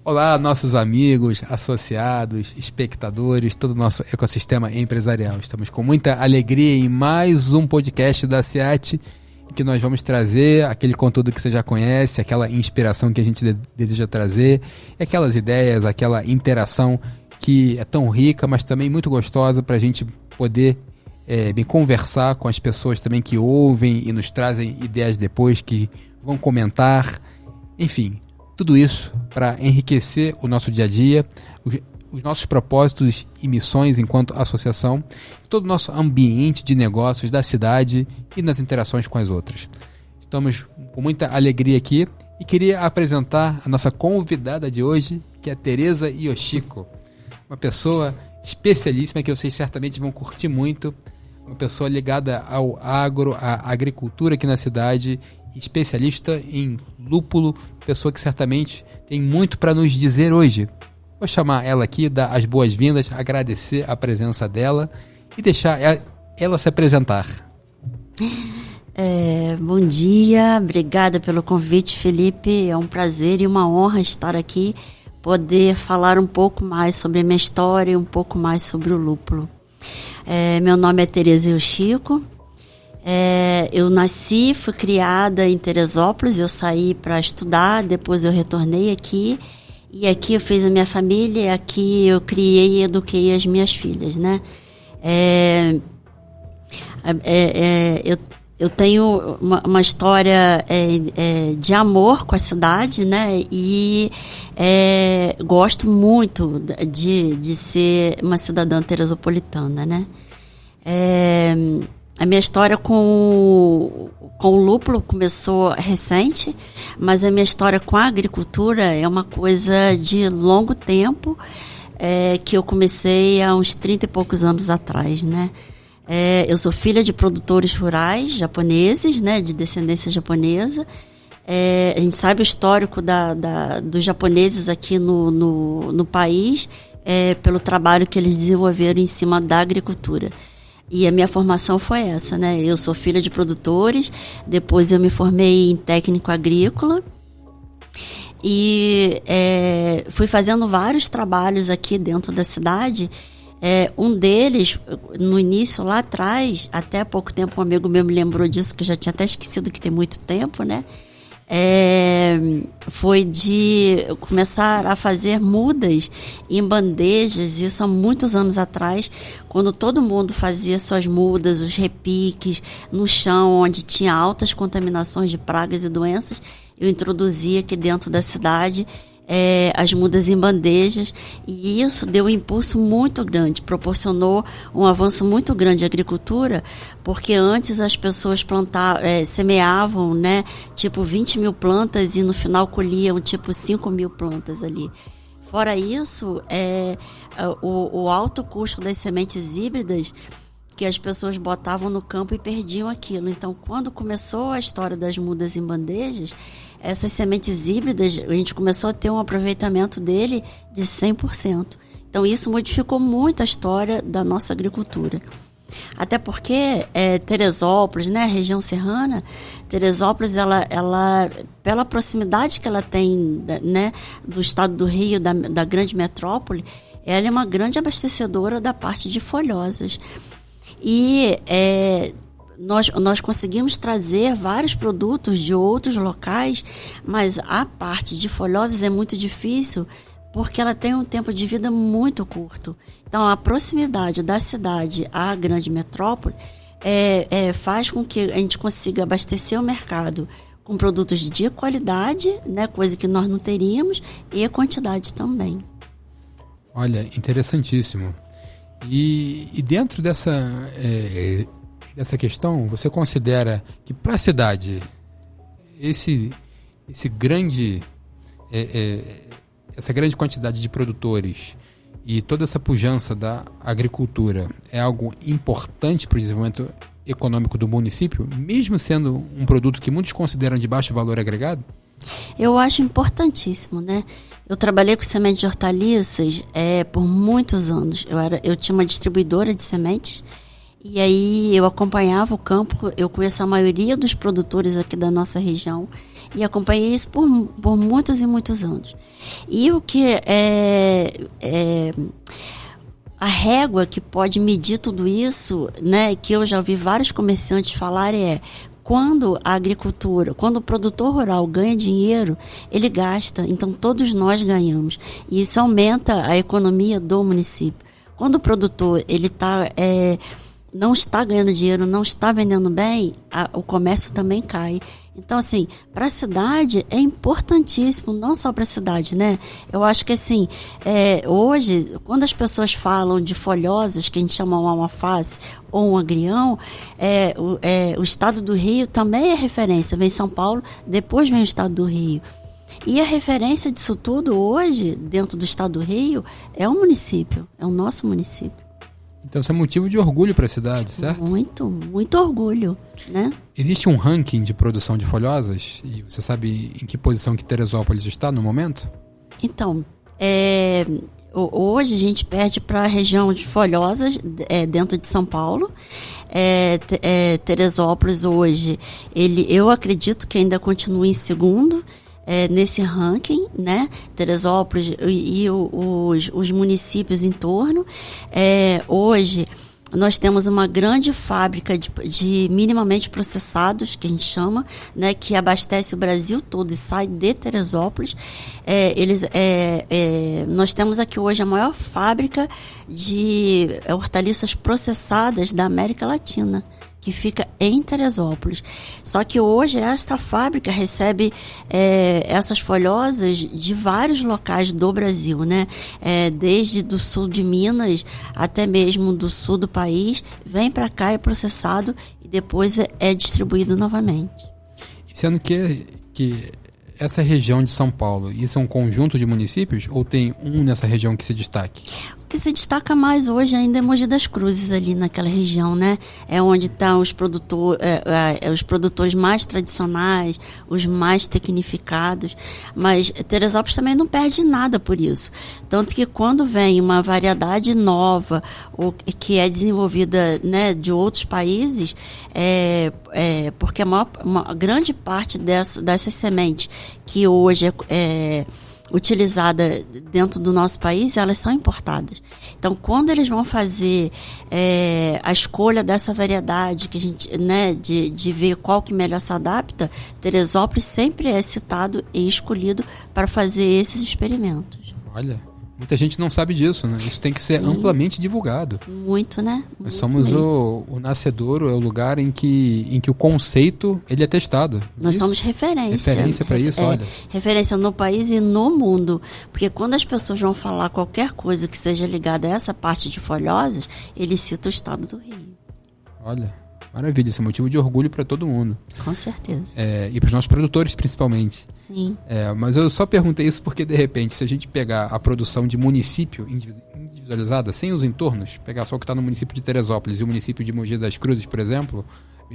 Olá, nossos amigos, associados, espectadores, todo o nosso ecossistema empresarial. Estamos com muita alegria em mais um podcast da SEAT, em que nós vamos trazer aquele conteúdo que você já conhece, aquela inspiração que a gente deseja trazer, aquelas ideias, aquela interação que é tão rica, mas também muito gostosa para a gente poder conversar com as pessoas também que ouvem e nos trazem ideias depois, que vão comentar, enfim. Tudo isso para enriquecer o nosso dia a dia, os nossos propósitos e missões enquanto associação, todo o nosso ambiente de negócios da cidade e nas interações com as outras. Estamos com muita alegria aqui e queria apresentar a nossa convidada de hoje, que é a Tereza Yoshiko, uma pessoa especialíssima que vocês certamente vão curtir muito, uma pessoa ligada ao agro, à agricultura aqui na cidade, especialista em lúpulo, pessoa que certamente tem muito para nos dizer hoje. Vou chamar ela aqui, dar as boas-vindas, agradecer a presença dela e deixar ela se apresentar. Bom dia, obrigada pelo convite, Felipe. É um prazer e uma honra estar aqui, poder falar um pouco mais sobre a minha história e um pouco mais sobre o lúpulo. Meu nome é Tereza Yoshiko. Eu nasci, fui criada em Teresópolis, eu saí para estudar, depois eu retornei aqui, e aqui eu fiz a minha família, e aqui eu criei e eduquei as minhas filhas, né? Eu tenho uma história de amor com a cidade, né? E gosto muito de ser uma cidadã teresopolitana, né? A minha história com o lúpulo começou recente, mas a minha história com a agricultura é uma coisa de longo tempo, que eu comecei há uns 30 e poucos anos atrás, né? Eu sou filha de produtores rurais japoneses, né, de descendência japonesa. A gente sabe o histórico dos japoneses aqui no país, pelo trabalho que eles desenvolveram em cima da agricultura. E a minha formação foi essa, né? Eu sou filha de produtores, depois eu me formei em técnico agrícola e fui fazendo vários trabalhos aqui dentro da cidade. Um deles, no início, lá atrás, até há pouco tempo um amigo meu me lembrou disso, que eu já tinha até esquecido que tem muito tempo, né? Foi de começar a fazer mudas em bandejas, isso há muitos anos atrás, quando todo mundo fazia suas mudas, os repiques no chão, onde tinha altas contaminações de pragas e doenças. Eu introduzia aqui dentro da cidade as mudas em bandejas, e isso deu um impulso muito grande, proporcionou um avanço muito grande à agricultura, porque antes as pessoas semeavam, né, tipo 20 mil plantas e no final colhiam tipo 5 mil plantas ali. Fora isso, o alto custo das sementes híbridas que as pessoas botavam no campo e perdiam aquilo. Então, quando começou a história das mudas em bandejas, essas sementes híbridas, a gente começou a ter um aproveitamento dele de 100%. Então, isso modificou muito a história da nossa agricultura. Até porque Teresópolis, né, região serrana, Teresópolis, ela, pela proximidade que ela tem, né, do estado do Rio, da grande metrópole, ela é uma grande abastecedora da parte de folhosas. E nós conseguimos trazer vários produtos de outros locais, mas a parte de folhosas é muito difícil porque ela tem um tempo de vida muito curto. Então, a proximidade da cidade à grande metrópole faz com que a gente consiga abastecer o mercado com produtos de qualidade, né, coisa que nós não teríamos, e a quantidade também. Olha, interessantíssimo. E dentro dessa questão, você considera que para a cidade essa grande quantidade de produtores e toda essa pujança da agricultura é algo importante para o desenvolvimento econômico do município, mesmo sendo um produto que muitos consideram de baixo valor agregado? Eu acho importantíssimo, né? Eu trabalhei com semente de hortaliças por muitos anos. Eu tinha uma distribuidora de sementes E aí eu acompanhava o campo, eu conheço a maioria dos produtores aqui da nossa região e acompanhei isso por muitos e muitos anos. E o que a régua que pode medir tudo isso, né, que eu já ouvi vários comerciantes falarem quando a agricultura, quando o produtor rural ganha dinheiro, ele gasta, então todos nós ganhamos. E isso aumenta a economia do município. Quando o produtor não está ganhando dinheiro, não está vendendo bem, o comércio também cai. Então, assim, para a cidade é importantíssimo, não só para a cidade, né? Eu acho que, assim, hoje, quando as pessoas falam de folhosas, que a gente chama uma alface ou um agrião, o estado do Rio também é referência. Vem São Paulo, depois vem o estado do Rio. E a referência disso tudo hoje, dentro do estado do Rio, é o município, é o nosso município. Então isso é motivo de orgulho para a cidade, certo? Muito, muito orgulho, né? Existe um ranking de produção de folhosas? E você sabe em que posição que Teresópolis está no momento? Então, hoje a gente perde para a região de folhosas dentro de São Paulo. Teresópolis hoje, eu acredito que ainda continua em segundo. Nesse ranking, né? Teresópolis e os municípios em torno. Hoje, nós temos uma grande fábrica de minimamente processados, que a gente chama, né? Que abastece o Brasil todo e sai de Teresópolis. Nós temos aqui hoje a maior fábrica de hortaliças processadas da América Latina, que fica em Teresópolis. Só que hoje essa fábrica recebe essas folhosas de vários locais do Brasil, né? Desde do sul de Minas até mesmo do sul do país, vem para cá, é processado e depois é distribuído novamente. Sendo que essa região de São Paulo, isso é um conjunto de municípios ou tem um nessa região que se destaque? O que se destaca mais hoje ainda é Mogi das Cruzes, ali naquela região, né? É onde estão os produtores mais tradicionais, os mais tecnificados, mas Teresópolis também não perde nada por isso. Tanto que quando vem uma variedade nova, que é desenvolvida, né, de outros países, porque uma grande parte dessas sementes que hoje é utilizada dentro do nosso país, elas são importadas. Então, quando eles vão fazer a escolha dessa variedade, que a gente, né, de ver qual que melhor se adapta, Teresópolis sempre é citado e escolhido para fazer esses experimentos. Olha, muita gente não sabe disso, né? Isso tem que ser amplamente divulgado. Muito, né? Nós somos o nascedouro, é o lugar em que o conceito ele é testado. Nós somos referência. Referência para isso, olha. Referência no país e no mundo. Porque quando as pessoas vão falar qualquer coisa que seja ligada a essa parte de folhosas, eles citam o estado do Rio. Olha, maravilha, isso é motivo de orgulho para todo mundo. Com certeza. E para os nossos produtores, principalmente. Sim. Mas eu só perguntei isso porque, de repente, se a gente pegar a produção de município individualizada, sem os entornos, pegar só o que está no município de Teresópolis e o município de Mogi das Cruzes, por exemplo,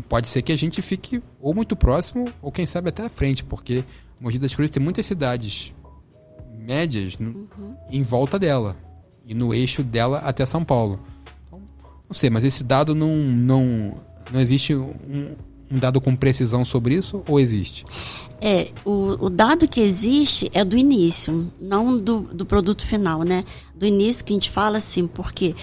pode ser que a gente fique ou muito próximo ou, quem sabe, até à frente, porque Mogi das Cruzes tem muitas cidades médias em volta dela e no eixo dela até São Paulo. Então, não sei, mas esse dado não existe um dado com precisão sobre isso ou existe? O dado que existe é do início, não do produto final, né? Do início que a gente fala assim, porque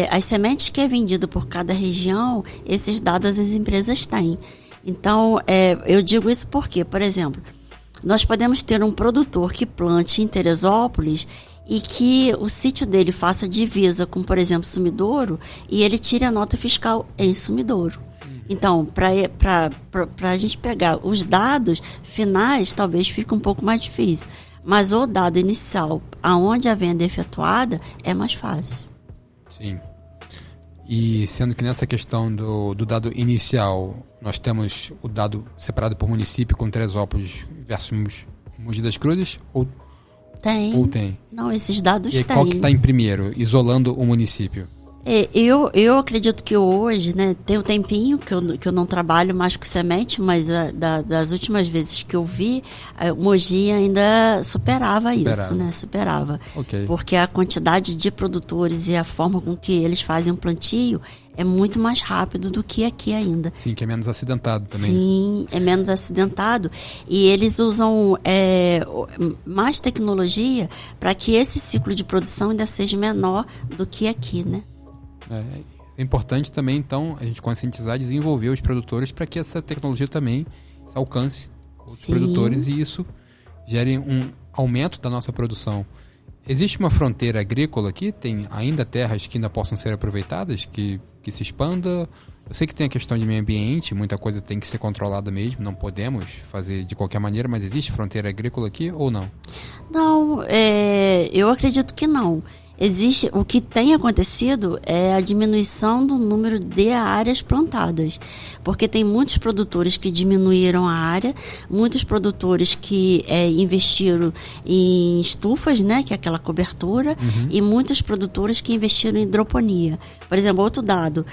as sementes que é vendida por cada região, esses dados as empresas têm. Então, eu digo isso porque, por exemplo, nós podemos ter um produtor que plante em Teresópolis e que o sítio dele faça divisa com, por exemplo, Sumidouro, e ele tire a nota fiscal em Sumidouro. Então, para a gente pegar os dados finais, talvez fique um pouco mais difícil. Mas o dado inicial, aonde a venda é efetuada, é mais fácil. Sim. E sendo que nessa questão do dado inicial, nós temos o dado separado por município, com Teresópolis versus Mogi das Cruzes, ou tem? Não, esses dados têm. E qual que está em primeiro, isolando o município? Eu acredito que hoje, né, tem um tempinho que eu não trabalho mais com semente, mas das últimas vezes que eu vi, Mogi ainda superava isso, né? Superava. Okay. Porque a quantidade de produtores e a forma com que eles fazem o plantio é muito mais rápido do que aqui ainda. Sim, que é menos acidentado também. Sim, é menos acidentado. E eles usam mais tecnologia para que esse ciclo de produção ainda seja menor do que aqui, né? É importante também, então, a gente conscientizar, desenvolver os produtores para que essa tecnologia também alcance os produtores e isso gere um aumento da nossa produção. Existe uma fronteira agrícola aqui? Tem ainda terras que ainda possam ser aproveitadas, que se expanda? Eu sei que tem a questão de meio ambiente, muita coisa tem que ser controlada mesmo, não podemos fazer de qualquer maneira, mas existe fronteira agrícola aqui ou não? Não, eu acredito que não. O que tem acontecido é a diminuição do número de áreas plantadas, porque tem muitos produtores que diminuíram a área, muitos produtores que investiram em estufas, né, que é aquela cobertura, e muitos produtores que investiram em hidroponia. Por exemplo, outro dado,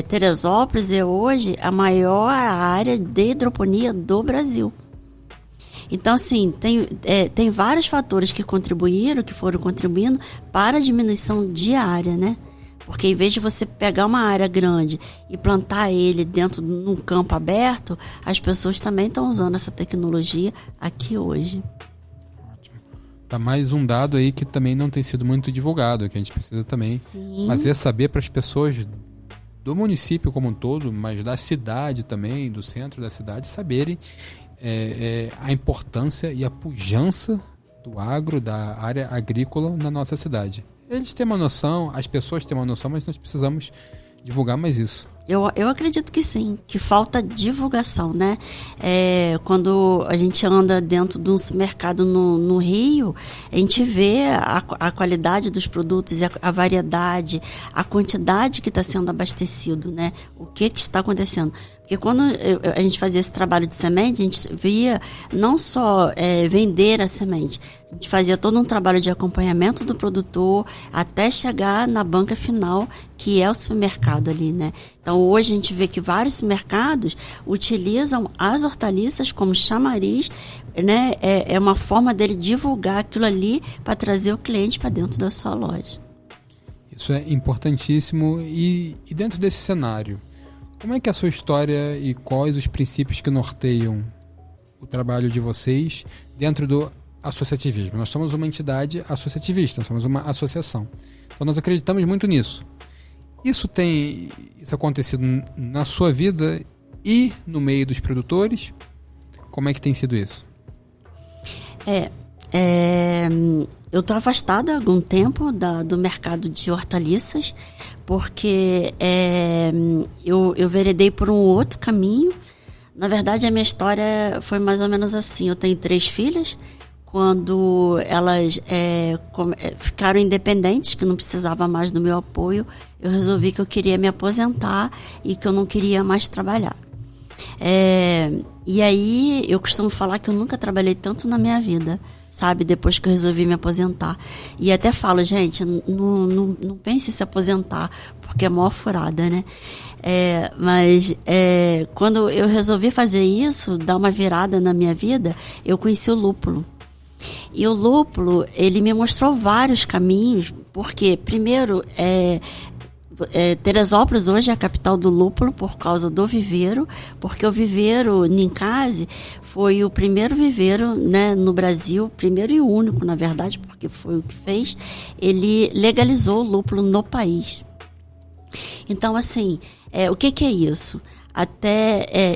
Teresópolis é hoje a maior área de hidroponia do Brasil. Então, assim, tem vários fatores que foram contribuindo para a diminuição de área, né? Porque em vez de você pegar uma área grande e plantar ele dentro de um campo aberto, as pessoas também estão usando essa tecnologia aqui hoje. Ótimo. Tá mais um dado aí que também não tem sido muito divulgado, que a gente precisa também fazer saber para as pessoas do município como um todo, mas da cidade também, do centro da cidade, saberem a importância e a pujança do agro, da área agrícola na nossa cidade. Eles têm uma noção, as pessoas têm uma noção, mas nós precisamos divulgar mais isso. Eu acredito que sim, que falta divulgação, né? Quando a gente anda dentro de um supermercado no Rio, a gente vê a qualidade dos produtos, a variedade, a quantidade que está sendo abastecido, né? O que está acontecendo. Porque quando a gente fazia esse trabalho de semente, a gente via não só vender a semente, a gente fazia todo um trabalho de acompanhamento do produtor até chegar na banca final, que é o supermercado ali, né? Então, hoje a gente vê que vários supermercados utilizam as hortaliças como chamariz, né? É uma forma dele divulgar aquilo ali para trazer o cliente para dentro da sua loja. Isso é importantíssimo. E dentro desse cenário, como é que é a sua história e quais os princípios que norteiam o trabalho de vocês dentro do associativismo? Nós somos uma entidade associativista, nós somos uma associação. Então nós acreditamos muito nisso. Isso acontecido na sua vida e no meio dos produtores? Como é que tem sido isso? Eu estou afastada há algum tempo do mercado de hortaliças, porque eu veredei por um outro caminho. Na verdade, a minha história foi mais ou menos assim. Eu tenho 3 filhas. Quando elas ficaram independentes, que não precisava mais do meu apoio, eu resolvi que eu queria me aposentar e que eu não queria mais trabalhar. E aí, eu costumo falar que eu nunca trabalhei tanto na minha vida, sabe? Depois que eu resolvi me aposentar. E até falo, gente, não pense em se aposentar, porque é mó furada, né? Mas quando eu resolvi fazer isso, dar uma virada na minha vida, eu conheci o lúpulo. E o lúpulo, ele me mostrou vários caminhos, porque, primeiro, Teresópolis hoje é a capital do lúpulo por causa do viveiro, porque o viveiro Ninkasi foi o primeiro viveiro, né, no Brasil, primeiro e único, na verdade, porque foi o que fez, ele legalizou o lúpulo no país. Então, assim, o que é isso?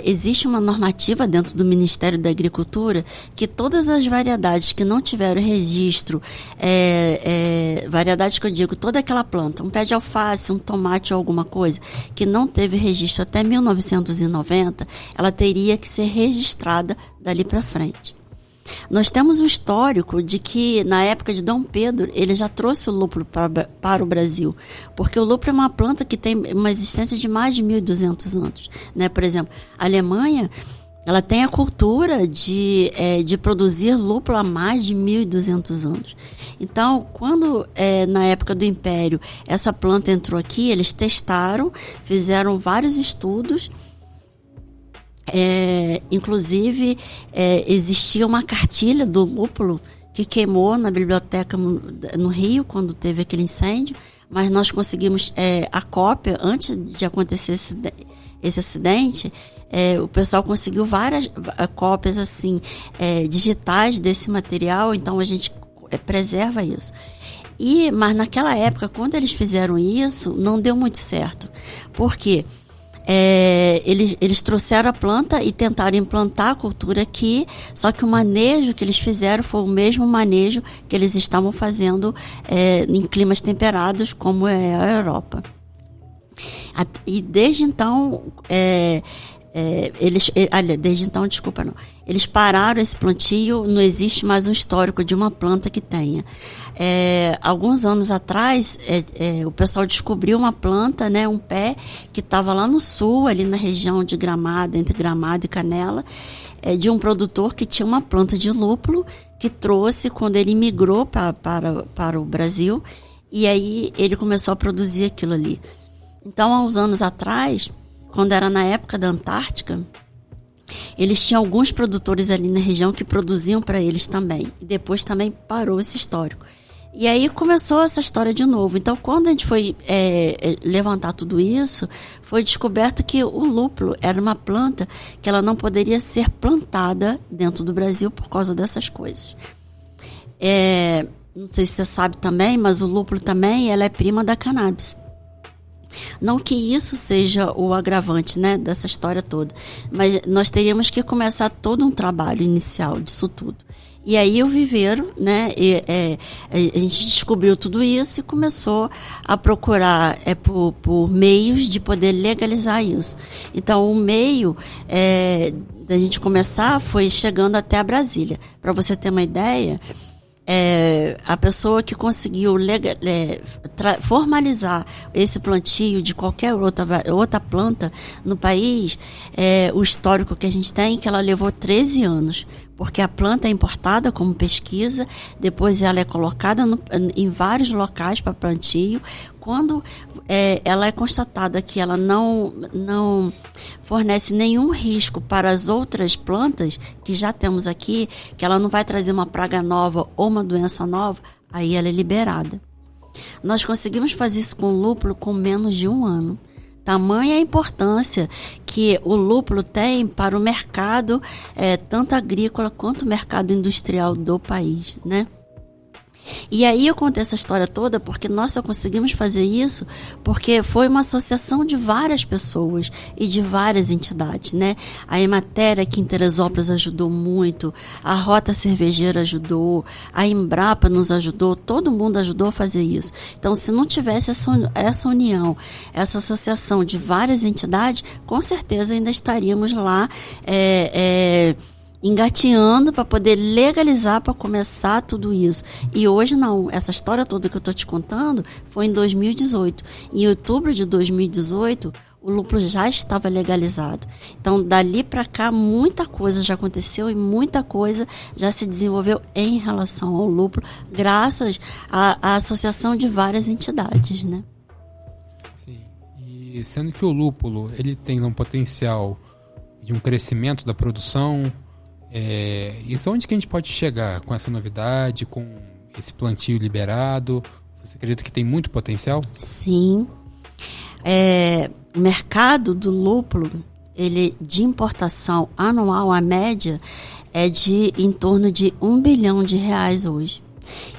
Existe uma normativa dentro do Ministério da Agricultura que todas as variedades que não tiveram registro, variedades que eu digo, toda aquela planta, um pé de alface, um tomate ou alguma coisa, que não teve registro até 1990, ela teria que ser registrada dali para frente. Nós temos um histórico de que, na época de Dom Pedro, ele já trouxe o lúpulo para o Brasil, porque o lúpulo é uma planta que tem uma existência de mais de 1.200 anos. Né? Por exemplo, a Alemanha, ela tem a cultura de produzir lúpulo há mais de 1.200 anos. Então, quando, na época do Império, essa planta entrou aqui, eles testaram, fizeram vários estudos. Inclusive, existia uma cartilha do lúpulo que queimou na biblioteca no Rio, quando teve aquele incêndio, mas nós conseguimos a cópia, antes de acontecer esse acidente, o pessoal conseguiu várias cópias assim, digitais desse material, então a gente preserva isso. Mas naquela época, quando eles fizeram isso, não deu muito certo. Por quê? Eles trouxeram a planta e tentaram implantar a cultura aqui, só que o manejo que eles fizeram foi o mesmo manejo que eles estavam fazendo em climas temperados, como é a Europa. E desde então, eles pararam esse plantio, não existe mais um histórico de uma planta que tenha. Alguns anos atrás, o pessoal descobriu uma planta, né, um pé, que estava lá no sul, ali na região de Gramado, entre Gramado e Canela, de um produtor que tinha uma planta de lúpulo, que trouxe quando ele migrou para o Brasil, e aí ele começou a produzir aquilo ali. Então, há uns anos atrás, quando era na época da Antártica, eles tinham alguns produtores ali na região que produziam para eles também. E depois também parou esse histórico. E aí começou essa história de novo. Então, quando a gente foi levantar tudo isso, foi descoberto que o lúpulo era uma planta que ela não poderia ser plantada dentro do Brasil por causa dessas coisas. Não sei se você sabe também, mas o lúpulo também ela é prima da cannabis. Não que isso seja o agravante, né, dessa história toda, mas nós teríamos que começar todo um trabalho inicial disso tudo. E aí o viveiro, né, a gente descobriu tudo isso e começou a procurar por meios de poder legalizar isso. Então o meio da gente começar foi chegando até a Brasília. Para você ter uma ideia, a pessoa que conseguiu formalizar esse plantio de qualquer outra planta no país, o histórico que a gente tem, que ela levou 13 anos, porque a planta é importada como pesquisa, depois ela é colocada em vários locais para plantio. Quando ela é constatada que ela não fornece nenhum risco para as outras plantas que já temos aqui, que ela não vai trazer uma praga nova ou uma doença nova, aí ela é liberada. Nós conseguimos fazer isso com o lúpulo com menos de 1 ano. Tamanha a importância que o lúpulo tem para o mercado, tanto agrícola quanto o mercado industrial do país, né? E aí eu contei essa história toda porque nós só conseguimos fazer isso porque foi uma associação de várias pessoas e de várias entidades, né? A Emater aqui em Teresópolis ajudou muito, a Rota Cervejeira ajudou, a Embrapa nos ajudou, todo mundo ajudou a fazer isso. Então, se não tivesse essa união, essa associação de várias entidades, com certeza ainda estaríamos lá engateando para poder legalizar, para começar tudo isso. E hoje não, essa história toda que eu estou te contando foi em 2018. Em outubro de 2018, o lúpulo já estava legalizado. Então, dali para cá, muita coisa já aconteceu e muita coisa já se desenvolveu em relação ao lúpulo, graças à associação de várias entidades, né? Sim. E sendo que o lúpulo ele tem um potencial de um crescimento da produção, isso onde que a gente pode chegar com essa novidade, com esse plantio liberado? Você acredita que tem muito potencial? Sim. O mercado do lúpulo, ele de importação anual, a média, é de em torno de R$1 bilhão hoje.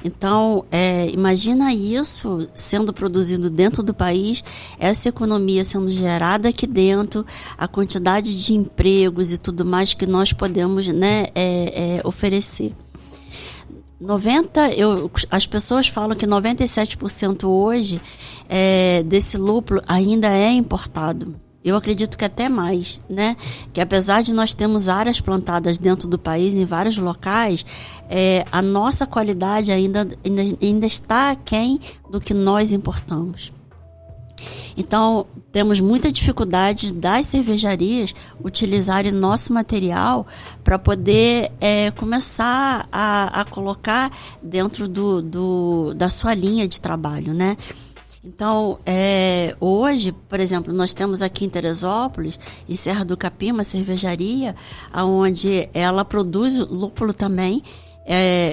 Então, imagina isso sendo produzido dentro do país, essa economia sendo gerada aqui dentro, a quantidade de empregos e tudo mais que nós podemos, né, oferecer. As pessoas falam que 97% hoje desse lúpulo ainda é importado. Eu acredito que até mais, né? Que apesar de nós termos áreas plantadas dentro do país, em vários locais, a nossa qualidade ainda está aquém do que nós importamos. Então, temos muita dificuldade das cervejarias utilizarem nosso material para poder começar a colocar dentro da sua linha de trabalho, né? Então, hoje, por exemplo, nós temos aqui em Teresópolis, em Serra do Capim, uma cervejaria, onde ela produz lúpulo também,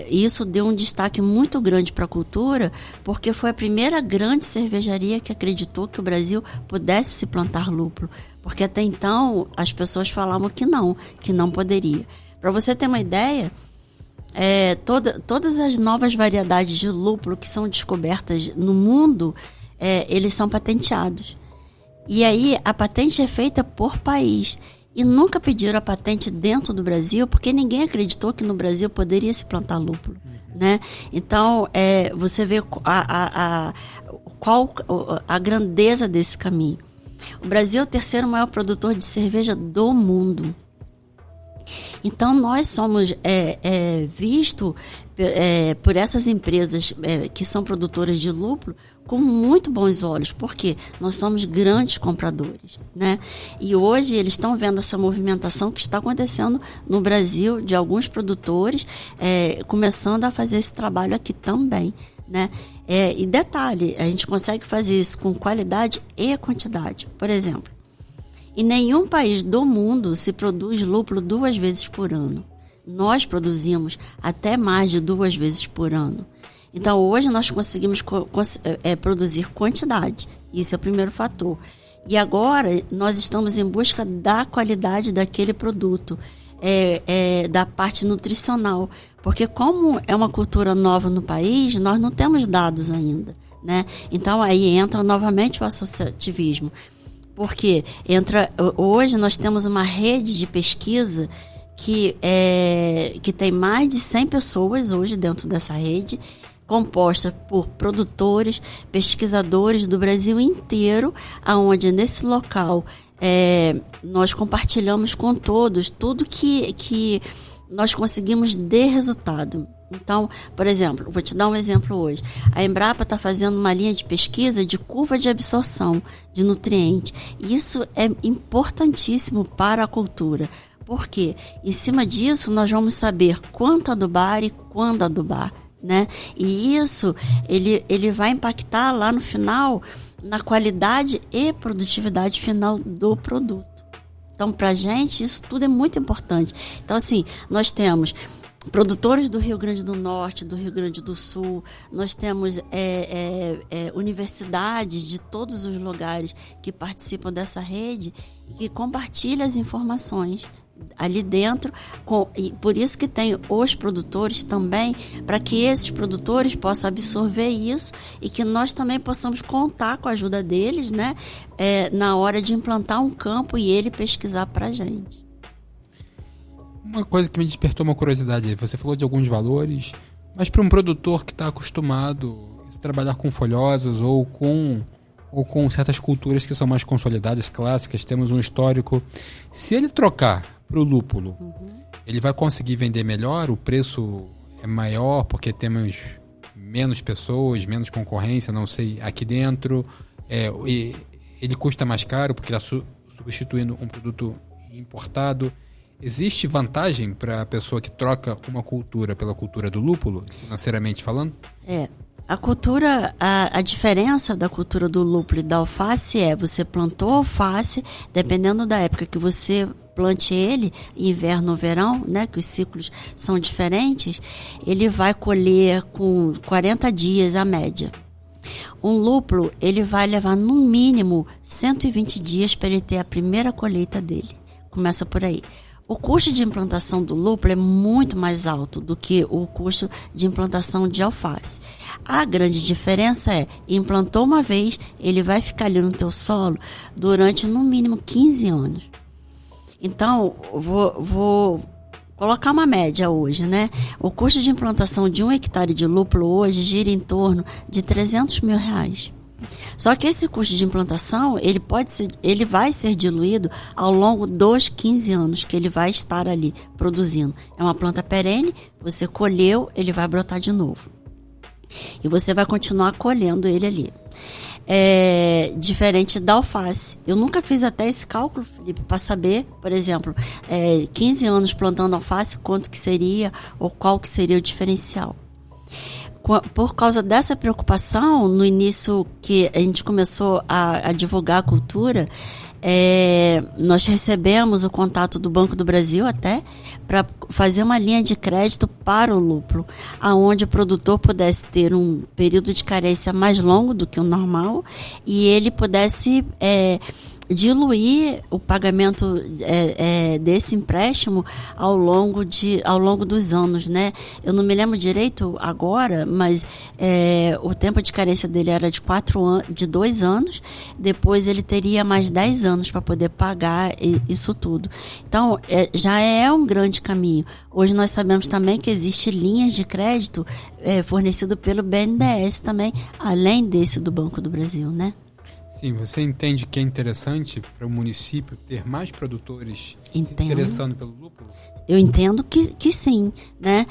Isso deu um destaque muito grande para a cultura, porque foi a primeira grande cervejaria que acreditou que o Brasil pudesse se plantar lúpulo. Porque até então as pessoas falavam que não poderia. Para você ter uma ideia, todas as novas variedades de lúpulo que são descobertas no mundo, eles são patenteados. E aí a patente é feita por país. E nunca pediram a patente dentro do Brasil, porque ninguém acreditou que no Brasil poderia se plantar lúpulo, né? Então, você vê qual a grandeza desse caminho. O Brasil é o terceiro maior produtor de cerveja do mundo. Então, nós somos vistos por essas empresas que são produtoras de lúpulo com muito bons olhos, porque nós somos grandes compradores, né? E hoje eles estão vendo essa movimentação que está acontecendo no Brasil, de alguns produtores começando a fazer esse trabalho aqui também, né? E detalhe, a gente consegue fazer isso com qualidade e quantidade. Por exemplo, em nenhum país do mundo se produz lúpulo 2 vezes por ano. Nós produzimos até mais de 2 vezes por ano. Então, hoje nós conseguimos produzir quantidade. Isso é o primeiro fator. E agora, nós estamos em busca da qualidade daquele produto, da parte nutricional. Porque como é uma cultura nova no país, nós não temos dados ainda, né? Então, aí entra novamente o associativismo. Porque hoje nós temos uma rede de pesquisa que tem mais de 100 pessoas hoje dentro dessa rede, composta por produtores, pesquisadores do Brasil inteiro, aonde nesse local nós compartilhamos com todos tudo que nós conseguimos de resultado. Então, por exemplo, vou te dar um exemplo hoje. A Embrapa está fazendo uma linha de pesquisa de curva de absorção de nutrientes. Isso é importantíssimo para a cultura. Por quê? Em cima disso, nós vamos saber quanto adubar e quando adubar, né? E isso, ele vai impactar lá no final, na qualidade e produtividade final do produto. Então, para a gente, isso tudo é muito importante. Então, assim, nós temos produtores do Rio Grande do Norte, do Rio Grande do Sul, nós temos universidades de todos os lugares que participam dessa rede e que compartilham as informações ali dentro, e por isso que tem os produtores também, para que esses produtores possam absorver isso e que nós também possamos contar com a ajuda deles, né, na hora de implantar um campo e ele pesquisar para a gente. Uma coisa que me despertou uma curiosidade, você falou de alguns valores, mas para um produtor que está acostumado a trabalhar com folhosas ou com certas culturas que são mais consolidadas, clássicas, temos um histórico, se ele trocar para o lúpulo, ele vai conseguir vender melhor, o preço é maior porque temos menos pessoas, menos concorrência, não sei, aqui dentro, e ele custa mais caro porque está substituindo um produto importado. Existe vantagem para a pessoa que troca uma cultura pela cultura do lúpulo, financeiramente falando? A cultura, a diferença da cultura do lúpulo e da alface você plantou alface, dependendo da época que você plante ele, inverno ou verão, né, que os ciclos são diferentes, ele vai colher com 40 dias a média. Um lúpulo, ele vai levar no mínimo 120 dias para ele ter a primeira colheita dele. Começa por aí. O custo de implantação do lúpulo é muito mais alto do que o custo de implantação de alface. A grande diferença implantou uma vez, ele vai ficar ali no teu solo durante no mínimo 15 anos. Então, vou colocar uma média hoje, né? O custo de implantação de 1 hectare de lúpulo hoje gira em torno de R$300 mil. Só que esse custo de implantação, ele vai ser diluído ao longo dos 15 anos que ele vai estar ali produzindo. É uma planta perene, você colheu, ele vai brotar de novo. E você vai continuar colhendo ele ali. Diferente da alface. Eu nunca fiz até esse cálculo, Felipe, para saber, por exemplo, 15 anos plantando alface, quanto que seria ou qual que seria o diferencial. Por causa dessa preocupação, no início que a gente começou a divulgar a cultura, Nós recebemos o contato do Banco do Brasil até para fazer uma linha de crédito para o lúpulo, aonde o produtor pudesse ter um período de carência mais longo do que o normal e ele pudesse diluir o pagamento desse empréstimo ao longo dos anos, né? Eu não me lembro direito agora, mas o tempo de carência dele era de 2 anos, depois ele teria mais 10 anos para poder pagar isso tudo. Então, já é um grande caminho. Hoje nós sabemos também que existe linhas de crédito fornecido pelo BNDES também, além desse do Banco do Brasil, né? Sim, você entende que é interessante para o município ter mais produtores se interessando pelo lúpulo? Eu entendo que sim, né?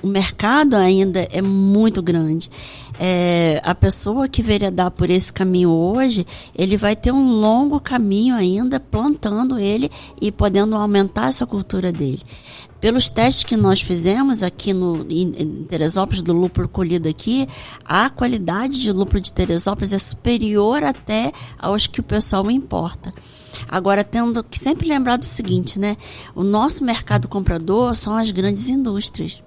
O mercado ainda é muito grande. A pessoa que veredar por esse caminho hoje, ele vai ter um longo caminho ainda plantando ele e podendo aumentar essa cultura dele. Pelos testes que nós fizemos aqui em Teresópolis, do lúpulo colhido aqui, a qualidade de lúpulo de Teresópolis é superior até aos que o pessoal importa. Agora, tendo que sempre lembrar do seguinte, né? O nosso mercado comprador são as grandes indústrias.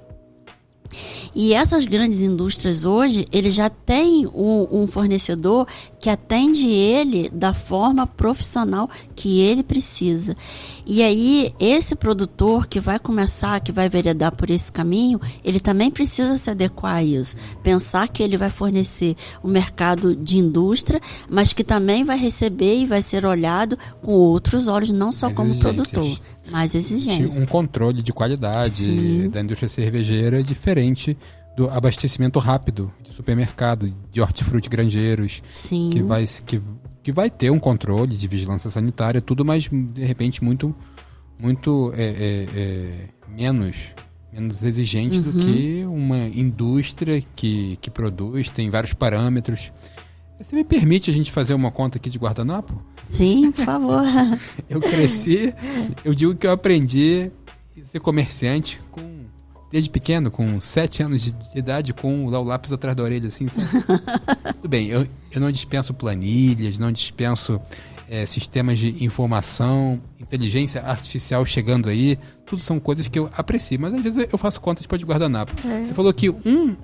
E essas grandes indústrias hoje, ele já tem um fornecedor que atende ele da forma profissional que ele precisa. E aí, esse produtor que vai veredar por esse caminho, ele também precisa se adequar a isso. Pensar que ele vai fornecer o mercado de indústria, mas que também vai receber e vai ser olhado com outros olhos, não só como produtor, mais exigente. Um controle de qualidade da indústria cervejeira é diferente do abastecimento rápido de supermercado, de hortifruti grangeiros, que vai ter um controle de vigilância sanitária, tudo, mas de repente muito menos exigente do que uma indústria que produz, tem vários parâmetros. Você me permite a gente fazer uma conta aqui de guardanapo? Sim, por favor. Eu cresci, eu digo que eu aprendi a ser comerciante desde pequeno, com 7 anos de idade, com o lápis atrás da orelha, assim, sabe? Tudo bem, eu não dispenso planilhas, não dispenso sistemas de informação, inteligência artificial chegando aí, tudo são coisas que eu aprecio, mas às vezes eu faço contas de guardanapo. Você falou que um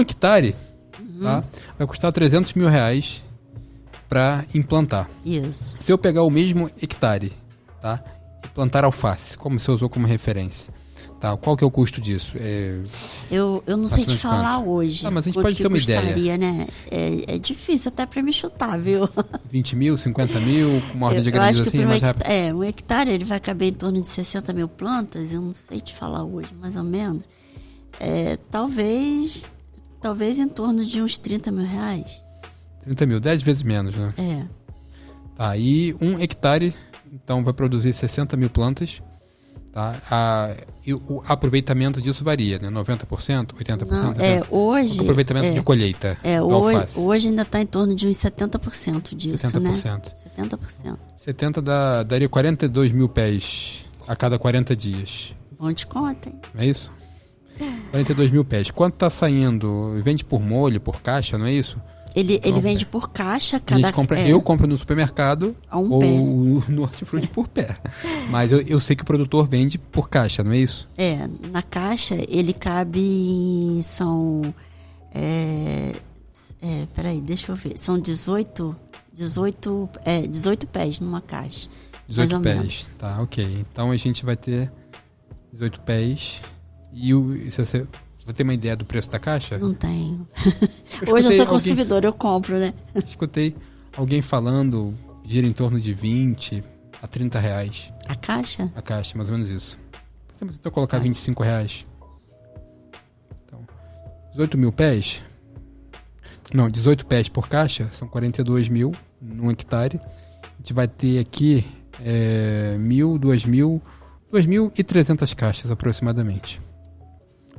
hectare tá, vai custar R$300 mil para implantar. Isso. Se eu pegar o mesmo hectare, tá, e plantar alface, como você usou como referência, tá, qual que é o custo disso? Eu não sei te falar hoje. Mas a gente pode ter uma ideia. Né? É difícil até para me chutar, viu? 20 mil, 50 mil, com uma ordem de grandeza assim, mais rápido? Um hectare ele vai caber em torno de 60 mil plantas, eu não sei te falar hoje, mais ou menos. Talvez em torno de uns R$30 mil. 30 mil, 10 vezes menos, né? Tá, e um hectare, então, vai produzir 60 mil plantas. Tá? E o aproveitamento disso varia, né? 90%, 80%? Não, hoje... O aproveitamento de colheita hoje ainda está em torno de uns 70% disso, 70%. Né? 70%. 70% daria 42 mil pés a cada 40 dias. Bom de conta, hein? É isso? 42 mil pés. Quanto está saindo? Vende por molho, por caixa, não é isso? Ele vende por caixa. Eu compro no supermercado ou no hortifruti por pé. Mas eu sei que o produtor vende por caixa, não é isso? Na caixa ele cabe... peraí, deixa eu ver. São 18 pés numa caixa. 18 pés, tá, ok. Então a gente vai ter 18 pés. E você tem uma ideia do preço da caixa? Não tenho. Hoje eu sou consumidor, eu compro, né? Escutei alguém falando, gira em torno de 20 a 30 reais. A caixa? A caixa, mais ou menos isso. Podemos então colocar 25 reais. Então, 18 mil pés. Não, 18 pés por caixa, são 42 mil num hectare. A gente vai ter aqui 2.300 caixas aproximadamente.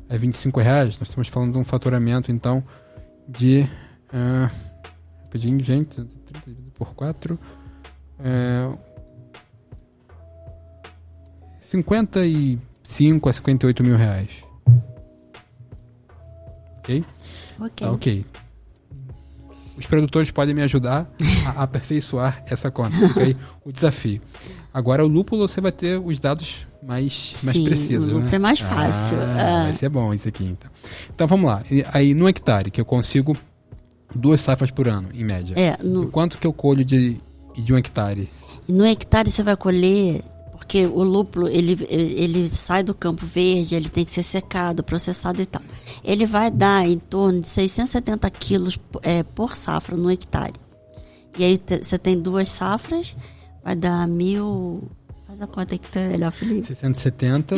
É R$25, nós estamos falando de um faturamento, então, de... rapidinho, gente, 30 dividido por 4... 55 a 58 mil reais. Ok? Ok. Ok. os produtores podem me ajudar a aperfeiçoar essa conta. Fica aí o desafio. Agora, o lúpulo, você vai ter os dados mais precisos. O lúpulo é mais fácil. Vai ser bom isso aqui, então. Então, vamos lá. Aí, no hectare, que eu consigo 2 safras por ano, em média. Quanto que eu colho de um hectare? No hectare, você vai colher... Porque o lúpulo, ele sai do campo verde, ele tem que ser secado, processado e tal. Ele vai dar em torno de 670 quilos por safra no hectare. E aí você tem 2 safras, vai dar 1.000... Faz a conta que tá melhor, Felipe. 670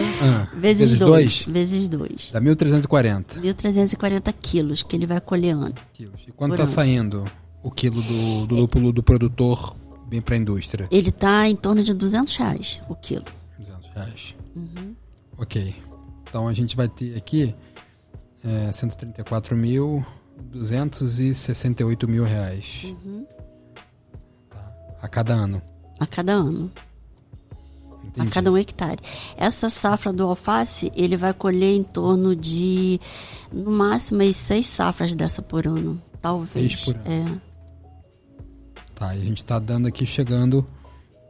vezes 2. Vezes 2. Dá 1.340. 1.340 quilos que ele vai colher ano. E quanto está saindo o quilo do lúpulo do produtor bem para a indústria? Ele está em torno de R$200 o quilo. R$200. Ok. Então a gente vai ter aqui 134.268 mil reais. Tá. A cada ano. A cada ano. Entendi. A cada um hectare. Essa safra do alface, ele vai colher em torno de, no máximo, 6 safras dessa por ano. Talvez. 6 por ano. Tá, e a gente está dando aqui, chegando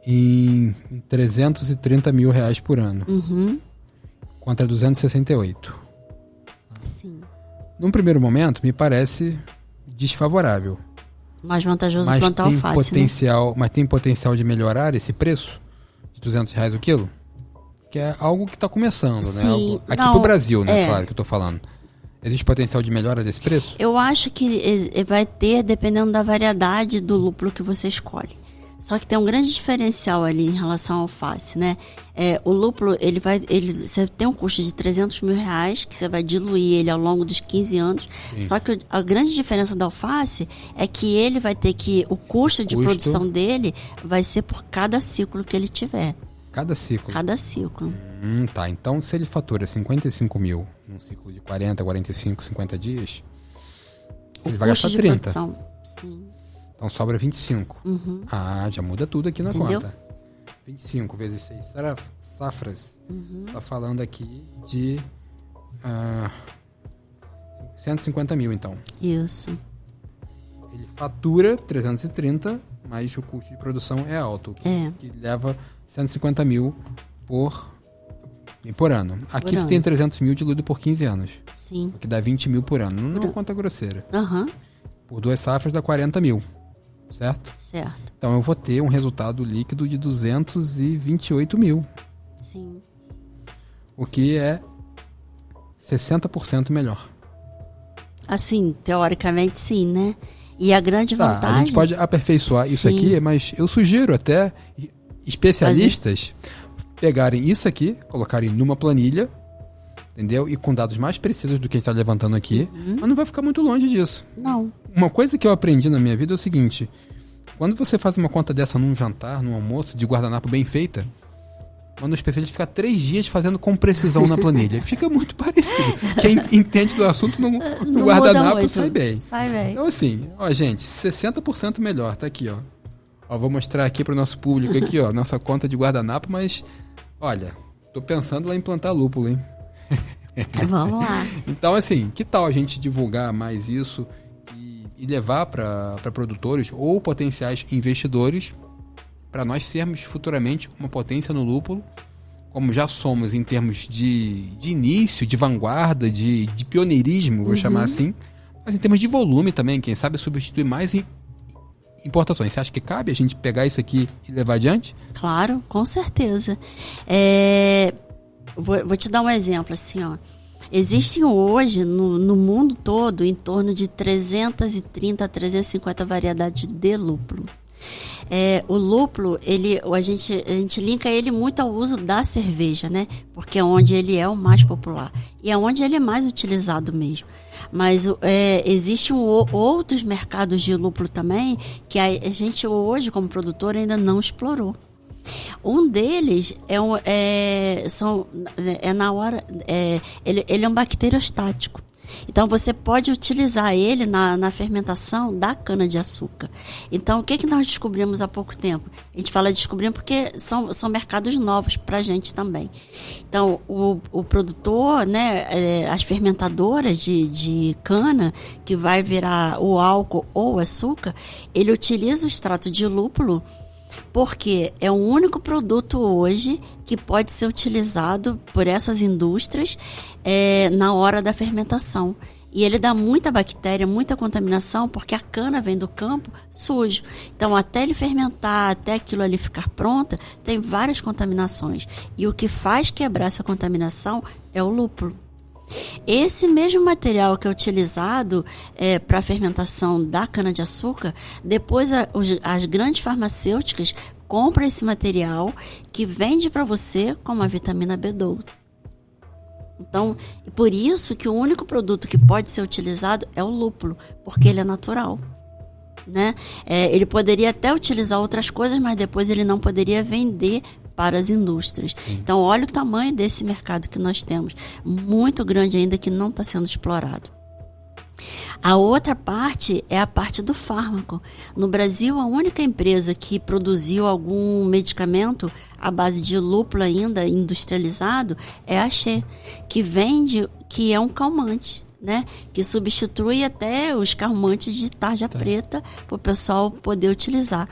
em 330 mil reais por ano. Contra 268. Sim. Num primeiro momento, me parece desfavorável. Mais vantajoso plantar alface, né? Mas tem potencial de melhorar esse preço? De R$200 o quilo? Que é algo que está começando, né? Aqui pro Brasil, né? Claro que eu estou falando. Existe potencial de melhora desse preço? Eu acho que vai ter, dependendo da variedade do lúpulo que você escolhe. Só que tem um grande diferencial ali em relação ao alface, né? O lúpulo, você tem um custo de 300 mil reais, que você vai diluir ele ao longo dos 15 anos. Sim. Só que a grande diferença da alface é que ele vai ter que... O custo de produção dele vai ser por cada ciclo que ele tiver. Cada ciclo? Cada ciclo. Tá. Então, se ele fatura 55 mil num ciclo de 40, 45, 50 dias, ele vai gastar 30. Produção. Sim. Então sobra 25. Já muda tudo aqui na conta. 25 vezes 6 safras. Tá falando aqui de 150 mil, então. Isso. Ele fatura 330, mas o custo de produção é alto. Que leva 150 mil por ano. Aqui você tem 300 mil diluído por 15 anos. Sim. O que dá 20 mil por ano. Não é uma conta grosseira. Por 2 safras dá 40 mil. Certo? Certo. Então eu vou ter um resultado líquido de 228 mil. Sim. O que é 60% melhor. Assim, teoricamente sim, né? E a grande vantagem... A gente pode aperfeiçoar isso aqui, mas eu sugiro até especialistas pegarem isso aqui, colocarem numa planilha, entendeu? E com dados mais precisos do que a gente está levantando aqui, mas não vai ficar muito longe disso. Não. Uma coisa que eu aprendi na minha vida é o seguinte: quando você faz uma conta dessa num jantar, num almoço, de guardanapo bem feita, manda um especialista ficar 3 dias fazendo com precisão na planilha. Fica muito parecido. Quem entende do assunto no guardanapo sai bem. Sai bem. Então assim, gente, 60% melhor, tá aqui, ó. Vou mostrar aqui para o nosso público aqui, ó, nossa conta de guardanapo, mas olha, tô pensando lá em plantar lúpulo, hein? Vamos lá. Então, assim, que tal a gente divulgar mais isso e levar para produtores ou potenciais investidores para nós sermos futuramente uma potência no lúpulo, como já somos em termos de início, de vanguarda, de pioneirismo, vou chamar assim, mas em termos de volume também, quem sabe substituir mais importações. Você acha que cabe a gente pegar isso aqui e levar adiante? Claro, com certeza. Vou te dar um exemplo, assim, ó. Existem hoje, no mundo todo, em torno de 330 a 350 variedades de lúpulo. O lúpulo, a gente linka ele muito ao uso da cerveja, né? Porque é onde ele é o mais popular. E é onde ele é mais utilizado mesmo. Mas existem outros mercados de lúpulo também que a gente hoje, como produtor, ainda não explorou. Um deles ele é um bacteriostático. Então, você pode utilizar ele na fermentação da cana-de-açúcar. Então, o que nós descobrimos há pouco tempo? A gente fala descobrimos porque são mercados novos para a gente também. Então, o produtor, né, as fermentadoras de cana, que vai virar o álcool ou o açúcar, ele utiliza o extrato de lúpulo porque é o único produto hoje que pode ser utilizado por essas indústrias na hora da fermentação. E ele dá muita bactéria, muita contaminação, porque a cana vem do campo sujo. Então, até ele fermentar, até aquilo ali ficar pronta, tem várias contaminações. E o que faz quebrar essa contaminação é o lúpulo. Esse mesmo material que é utilizado para a fermentação da cana-de-açúcar, depois as grandes farmacêuticas compram esse material que vende para você como a vitamina B12. Então, por isso que o único produto que pode ser utilizado é o lúpulo, porque ele é natural. Né? Ele poderia até utilizar outras coisas, mas depois ele não poderia vender para as indústrias. Então, olha o tamanho desse mercado que nós temos, muito grande ainda, que não está sendo explorado. A outra parte é a parte do fármaco. No Brasil, a única empresa que produziu algum medicamento à base de lúpulo ainda industrializado é a Xê, que vende, que é um calmante, né? Que substitui até os calmantes de tarja preta para o pessoal poder utilizar.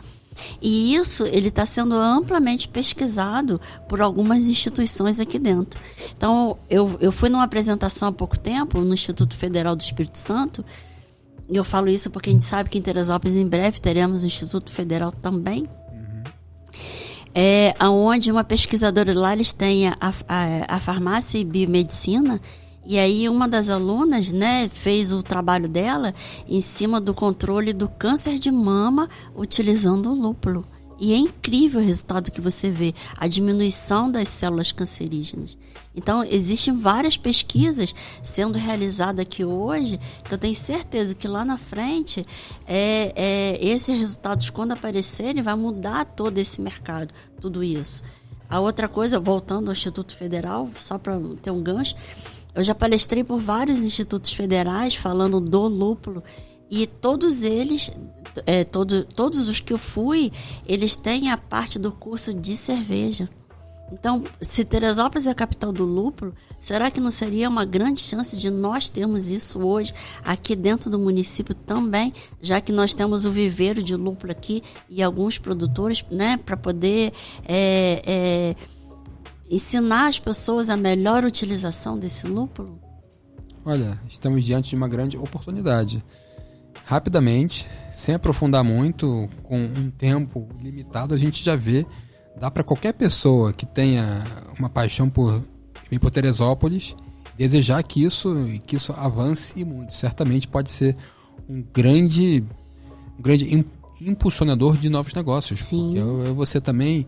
E isso ele está sendo amplamente pesquisado por algumas instituições aqui dentro. Então, eu fui numa apresentação há pouco tempo no Instituto Federal do Espírito Santo, e eu falo isso porque a gente sabe que em Teresópolis em breve teremos um Instituto Federal também, onde uma pesquisadora lá, eles têm a farmácia e biomedicina. E aí uma das alunas, né, fez o trabalho dela em cima do controle do câncer de mama utilizando o lúpulo. E é incrível o resultado que você vê, a diminuição das células cancerígenas. Então, existem várias pesquisas sendo realizadas aqui hoje, que eu tenho certeza que lá na frente, esses resultados, quando aparecerem, vai mudar todo esse mercado, tudo isso. A outra coisa, voltando ao Instituto Federal, só para ter um gancho, eu já palestrei por vários institutos federais falando do lúpulo, e todos eles, todos os que eu fui, eles têm a parte do curso de cerveja. Então, se Teresópolis é a capital do lúpulo, será que não seria uma grande chance de nós termos isso hoje aqui dentro do município também, já que nós temos o viveiro de lúpulo aqui e alguns produtores, né, para poder ensinar as pessoas a melhor utilização desse lúpulo? Olha, estamos diante de uma grande oportunidade. Rapidamente, sem aprofundar muito, com um tempo limitado, a gente já vê, dá para qualquer pessoa que tenha uma paixão por Teresópolis desejar que isso avance muito. Certamente pode ser um grande impulsionador de novos negócios. Sim. Porque você também,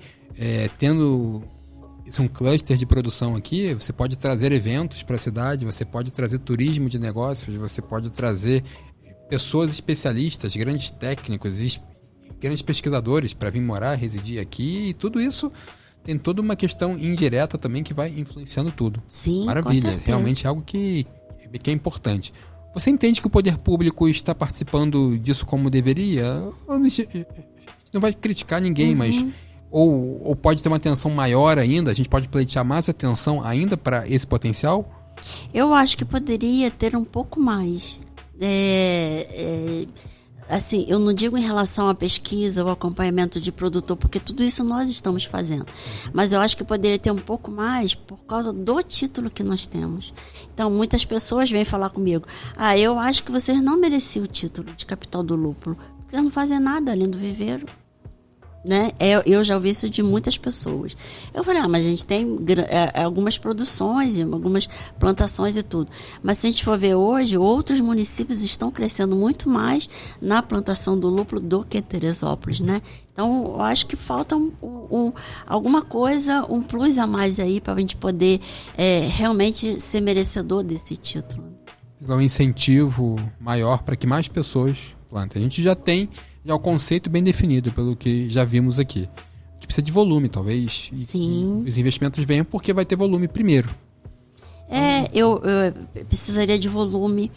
tendo um cluster de produção aqui, você pode trazer eventos para a cidade, você pode trazer turismo de negócios, você pode trazer pessoas especialistas, grandes técnicos, grandes pesquisadores para vir morar, residir aqui, e tudo isso tem toda uma questão indireta também que vai influenciando tudo. Sim, maravilha, realmente é algo que é importante. Você entende que o poder público está participando disso como deveria? Não vai criticar ninguém, mas ou pode ter uma atenção maior ainda, a gente pode pleitear mais atenção ainda para esse potencial? Eu acho que poderia ter um pouco mais. Assim, eu não digo em relação à pesquisa ou acompanhamento de produtor, porque tudo isso nós estamos fazendo. Mas eu acho que poderia ter um pouco mais por causa do título que nós temos. Então, muitas pessoas vêm falar comigo: eu acho que vocês não mereciam o título de capital do lúpulo, porque vocês não fazem nada além do viveiro. Né? Eu já ouvi isso de muitas pessoas. Eu falei, mas a gente tem algumas produções, algumas plantações e tudo. Mas se a gente for ver hoje, outros municípios estão crescendo muito mais na plantação do lúpulo do que Teresópolis, né? Então, eu acho que falta alguma coisa, um plus a mais aí para a gente poder realmente ser merecedor desse título. Um incentivo maior para que mais pessoas plantem. A gente já tem o conceito bem definido, pelo que já vimos aqui. Que precisa de volume, talvez. Sim. E os investimentos venham porque vai ter volume primeiro. Eu precisaria de volume.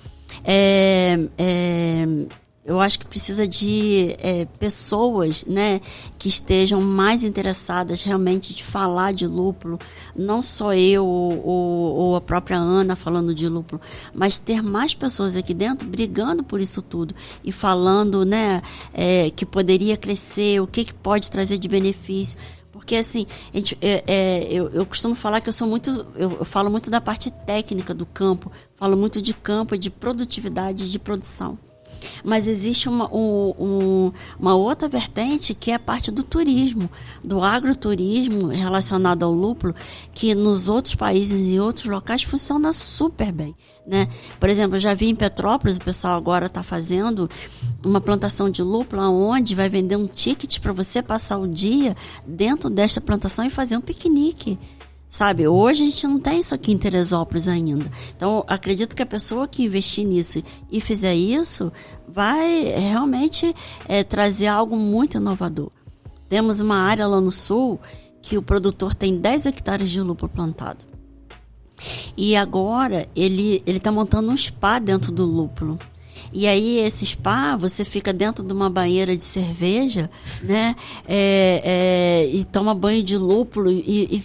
Eu acho que precisa de pessoas, né, que estejam mais interessadas realmente de falar de lúpulo, não só eu ou a própria Ana falando de lúpulo, mas ter mais pessoas aqui dentro brigando por isso tudo e falando, né, que poderia crescer, o que pode trazer de benefício. Porque, assim, eu costumo falar que eu falo muito da parte técnica do campo, falo muito de campo, de produtividade, de produção. Mas existe uma outra vertente que é a parte do turismo, do agroturismo relacionado ao lúpulo, que nos outros países e outros locais funciona super bem, né? Por exemplo, eu já vi em Petrópolis, o pessoal agora está fazendo uma plantação de lúpulo onde vai vender um ticket para você passar o dia dentro desta plantação e fazer um piquenique. Sabe, hoje a gente não tem isso aqui em Teresópolis ainda. Então, acredito que a pessoa que investir nisso e fizer isso vai realmente trazer algo muito inovador. Temos uma área lá no sul que o produtor tem 10 hectares de lúpulo plantado. E agora ele está montando um spa dentro do lúpulo. E aí esse spa, você fica dentro de uma banheira de cerveja, né? E toma banho de lúpulo e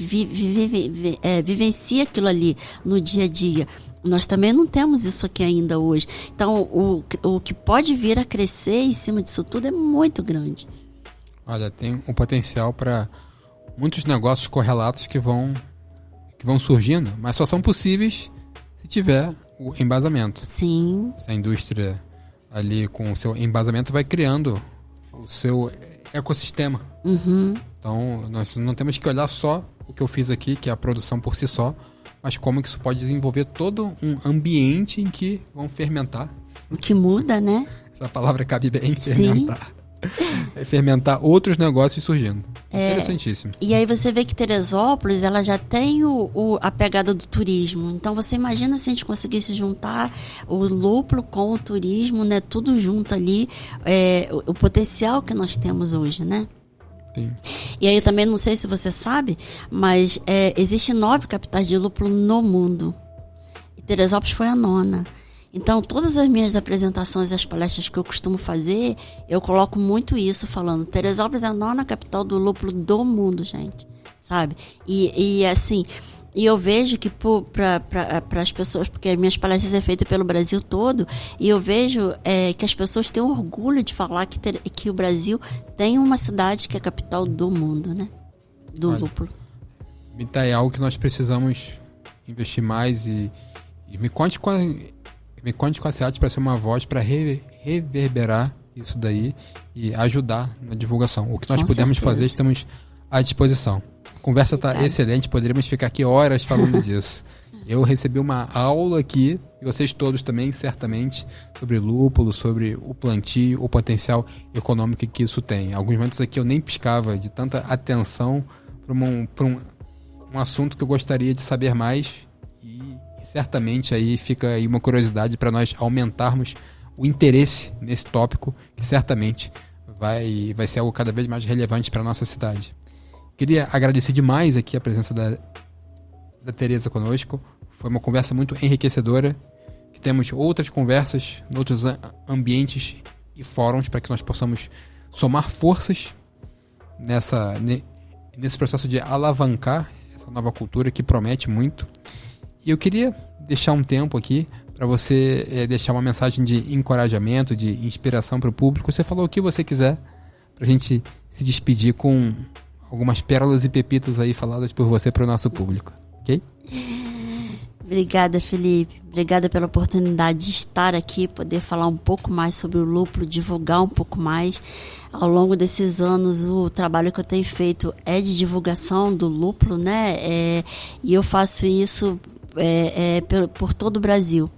vivencia aquilo ali no dia a dia. Nós também não temos isso aqui ainda hoje. Então, o que pode vir a crescer em cima disso tudo é muito grande. Olha, tem um potencial para muitos negócios correlatos que vão surgindo, mas só são possíveis se tiver o embasamento. Sim. Se a indústria ali com o seu embasamento vai criando o seu ecossistema. Uhum. Então, nós não temos que olhar só o que eu fiz aqui, que é a produção por si só, mas como que isso pode desenvolver todo um ambiente em que vão fermentar. O que muda, né? Essa palavra cabe bem, fermentar. Sim. Fermentar outros negócios surgindo. Interessantíssimo. E aí você vê que Teresópolis, ela já tem a pegada do turismo. Então você imagina se a gente conseguisse juntar o lúpulo com o turismo, né? Tudo junto ali, o potencial que nós temos hoje, né? Sim. E aí eu também não sei se você sabe, mas existem 9 capitais de lúpulo no mundo. E Teresópolis foi a 9ª. Então, todas as minhas apresentações e as palestras que eu costumo fazer, eu coloco muito isso, falando Teresópolis é a 9ª capital do lúpulo do mundo, gente, sabe? E assim, eu vejo que para as pessoas, porque as minhas palestras são feitas pelo Brasil todo, e eu vejo que as pessoas têm orgulho de falar que o Brasil tem uma cidade que é a capital do mundo, né? Do lúpulo. É algo que nós precisamos investir mais e me conte com a SEAT para ser uma voz para reverberar isso daí e ajudar na divulgação. O que nós pudermos fazer, estamos à disposição. A conversa está excelente, poderíamos ficar aqui horas falando disso. Eu recebi uma aula aqui, e vocês todos também, certamente, sobre lúpulo, sobre o plantio, o potencial econômico que isso tem. Alguns momentos aqui eu nem piscava de tanta atenção para um assunto que eu gostaria de saber mais. Certamente aí fica aí uma curiosidade para nós aumentarmos o interesse nesse tópico, que certamente vai ser algo cada vez mais relevante para a nossa cidade. Queria agradecer demais aqui a presença da Tereza conosco. Foi uma conversa muito enriquecedora, que temos outras conversas em outros ambientes e fóruns para que nós possamos somar forças nesse processo de alavancar essa nova cultura que promete muito. E eu queria deixar um tempo aqui para você deixar uma mensagem de encorajamento, de inspiração para o público. Você falou o que você quiser para a gente se despedir com algumas pérolas e pepitas aí faladas por você para o nosso público, ok? Obrigada, Felipe. Obrigada pela oportunidade de estar aqui, poder falar um pouco mais sobre o lúpulo, divulgar um pouco mais. Ao longo desses anos, o trabalho que eu tenho feito é de divulgação do lúpulo, né? E eu faço isso por todo o Brasil.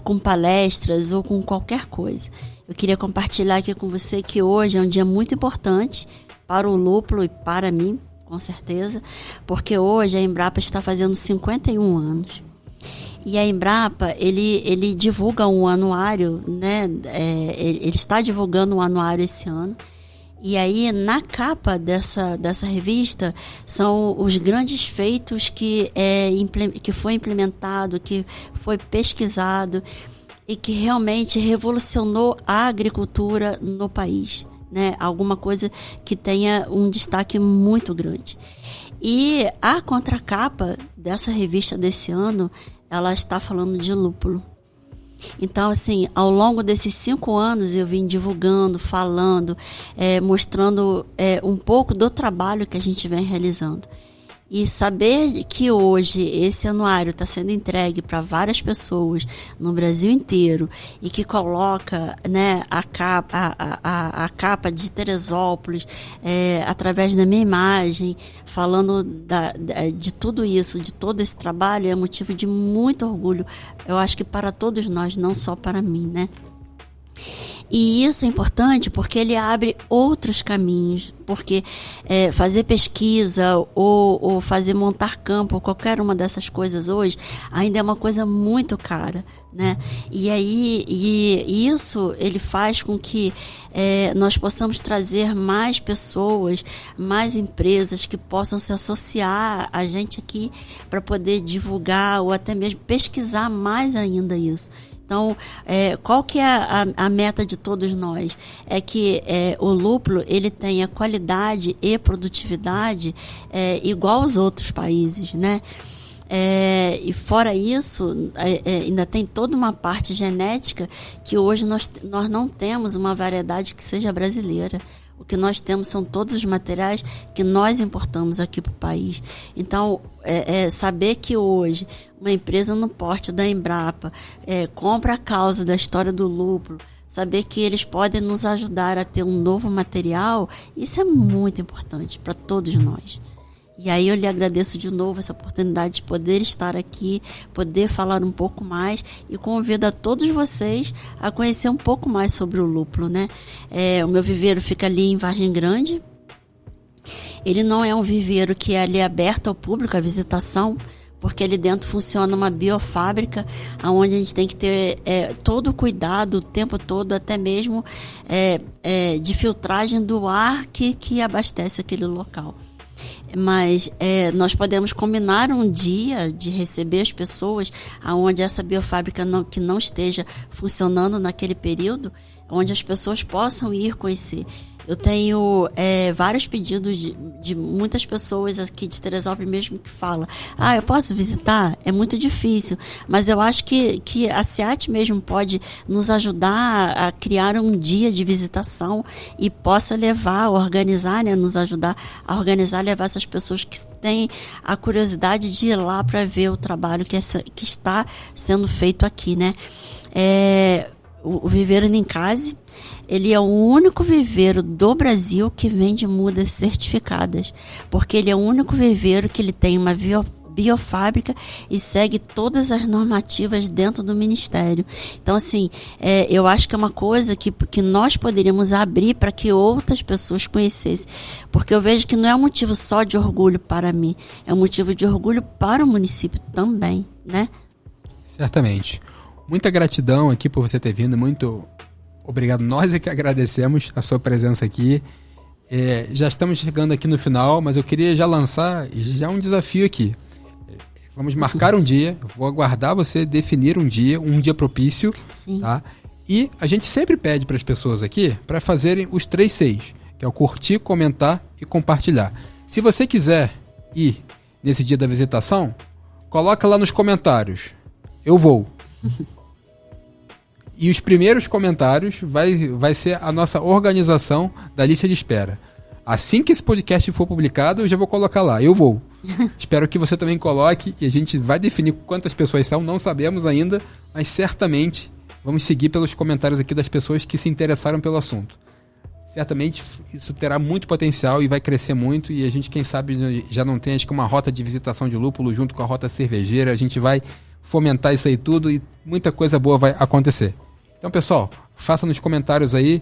Com palestras ou com qualquer coisa. Eu queria compartilhar aqui com você que hoje é um dia muito importante para o lúpulo e para mim, com certeza, porque hoje a Embrapa está fazendo 51 anos. E a Embrapa, ele divulga um anuário, né? Ele está divulgando um anuário esse ano. E aí, na capa dessa revista, são os grandes feitos que foi implementado, que foi pesquisado e que realmente revolucionou a agricultura no país, né? Alguma coisa que tenha um destaque muito grande. E a contracapa dessa revista desse ano, ela está falando de lúpulo. Então, assim, ao longo desses 5 anos eu vim divulgando, falando, mostrando um pouco do trabalho que a gente vem realizando. E saber que hoje esse anuário está sendo entregue para várias pessoas no Brasil inteiro e que coloca, né, a capa de Teresópolis através da minha imagem, falando de tudo isso, de todo esse trabalho, é motivo de muito orgulho. Eu acho que para todos nós, não só para mim, né? E isso é importante porque ele abre outros caminhos, porque fazer pesquisa ou fazer montar campo, ou qualquer uma dessas coisas hoje, ainda é uma coisa muito cara, né? E aí isso ele faz com que nós possamos trazer mais pessoas, mais empresas que possam se associar a gente aqui para poder divulgar ou até mesmo pesquisar mais ainda isso. Então, qual que é a meta de todos nós? É que o lúpulo ele tenha qualidade e produtividade igual aos outros países, né? E fora isso, ainda tem toda uma parte genética que hoje nós não temos uma variedade que seja brasileira. O que nós temos são todos os materiais que nós importamos aqui para o país. Então, saber que hoje uma empresa no porte da Embrapa compra a causa da história do lúpulo, saber que eles podem nos ajudar a ter um novo material, isso é muito importante para todos nós. E aí eu lhe agradeço de novo essa oportunidade de poder estar aqui, poder falar um pouco mais e convido a todos vocês a conhecer um pouco mais sobre o lúpulo, né? O meu viveiro fica ali em Vargem Grande. Ele não é um viveiro que é ali aberto ao público, à visitação, porque ali dentro funciona uma biofábrica, onde a gente tem que ter todo o cuidado o tempo todo, até mesmo de filtragem do ar que abastece aquele local. Mas nós podemos combinar um dia de receber as pessoas aonde essa biofábrica que não esteja funcionando naquele período, onde as pessoas possam ir conhecer. Eu tenho vários pedidos de muitas pessoas aqui de Teresópolis mesmo que falam: eu posso visitar? É muito difícil, mas eu acho que a SEAT mesmo pode nos ajudar a criar um dia de visitação e possa organizar, né, nos ajudar a organizar, levar essas pessoas que têm a curiosidade de ir lá para ver o trabalho que está sendo feito aqui, né? O viveiro Ninkasi, ele é o único viveiro do Brasil que vende mudas certificadas, porque ele é o único viveiro que ele tem uma biofábrica e segue todas as normativas dentro do Ministério. Então, assim, eu acho que é uma coisa que nós poderíamos abrir para que outras pessoas conhecessem, porque eu vejo que não é um motivo só de orgulho para mim, é um motivo de orgulho para o município também, né? Certamente. Muita gratidão aqui por você ter vindo, muito obrigado. Nós é que agradecemos a sua presença aqui. Já estamos chegando aqui no final, mas eu queria já lançar um desafio aqui. Vamos marcar um dia, eu vou aguardar você definir um dia propício. Sim. Tá? E a gente sempre pede para as pessoas aqui para fazerem os 3 Cs, que é o curtir, comentar e compartilhar. Se você quiser ir nesse dia da visitação, coloca lá nos comentários: eu vou. E os primeiros comentários vai ser a nossa organização da lista de espera. Assim que esse podcast for publicado, eu já vou colocar lá: eu vou. Espero que você também coloque e a gente vai definir quantas pessoas são, não sabemos ainda, mas certamente vamos seguir pelos comentários aqui das pessoas que se interessaram pelo assunto. Certamente isso terá muito potencial e vai crescer muito, e a gente, quem sabe, já não tem, acho que uma rota de visitação de lúpulo junto com a rota cervejeira. A gente vai fomentar isso aí tudo e muita coisa boa vai acontecer. Então, pessoal, faça nos comentários aí,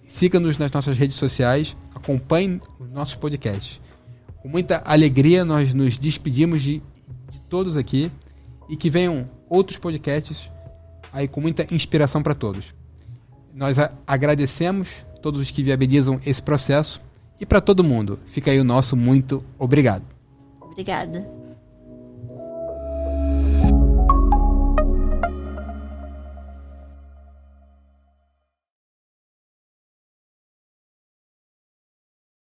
siga-nos nas nossas redes sociais, acompanhe os nossos podcasts. Com muita alegria nós nos despedimos de todos aqui, e que venham outros podcasts aí com muita inspiração para todos. Nós agradecemos todos os que viabilizam esse processo. E para todo mundo, fica aí o nosso muito obrigado. Obrigada.